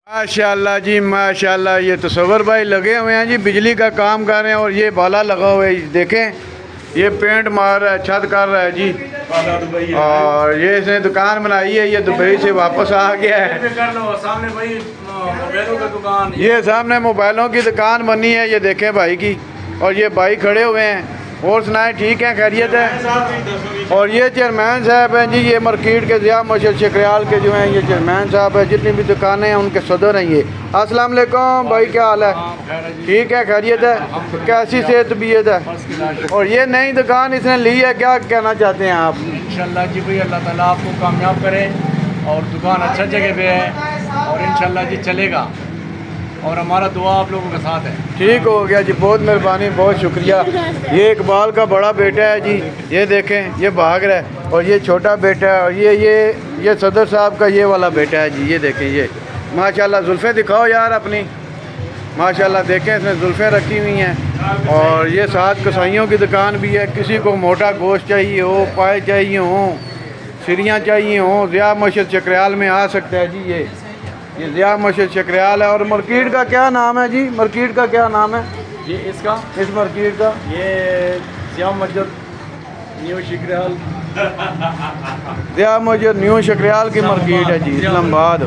माशाल्लाह जी माशाल्लाह। ये तसव्वुर भाई लगे हुए हैं जी, बिजली का काम कर रहे हैं और ये बाला लगा हुआ है। देखें ये पेंट मार रहा है, छत कर रहा है जी। और ये इसने दुकान बनाई है, ये दुबई से वापस आ गया है। सामने भाई मोबाइलों की दुकान, ये सामने मोबाइलों की दुकान बनी है, ये देखें भाई की। और ये भाई खड़े हुए हैं। और सुनाए ठीक है, खैरियत है। और ये चेयरमैन साहब हैं जी, ये मार्केट के ज़िया मशहूर शकरियाल के जो हैं ये चेयरमैन साहब हैं। जितनी भी दुकानें हैं उनके सदर हैं ये। अस्सलाम वालेकुम भाई, क्या हाल है? ठीक है, खैरियत है। कैसी सेहत तबीयत है? और ये नई दुकान इसने ली है, क्या कहना चाहते हैं आप? इंशाल्लाह जी भाई अल्लाह ताला आपको कामयाब करे और दुकान अच्छा जगह पे है और इंशाल्लाह जी चलेगा और हमारा दुआ आप लोगों के साथ है। ठीक हो गया जी, बहुत मेहरबानी, बहुत शुक्रिया। ये इकबाल का बड़ा बेटा है जी, ये देखें ये भाग रहा है। और ये छोटा बेटा है। और ये सदर साहब का ये वाला बेटा है जी, ये देखें। ये माशाल्लाह जुल्फ़ें दिखाओ यार अपनी। माशाल्लाह देखें इसने जुल्फ़ें रखी हुई हैं। और ये साथ कसाइयों की दुकान भी है। किसी को मोटा गोश्त चाहिए हो, पाए चाहिए हो, सिरियाँ चाहिए हो, ज़िया मस्जिद शकरियाल में आ सकता है जी। ये ज़िया मस्जिद शकरियाल है। और मार्केट का क्या नाम है जी? मार्केट का क्या नाम है ये इसका? इस मार्केट का ये ज़िया मस्जिद न्यू शकरियाल, ज़िया मस्जिद न्यू शकरियाल की मार्केट है जी, इस्लामाबाद।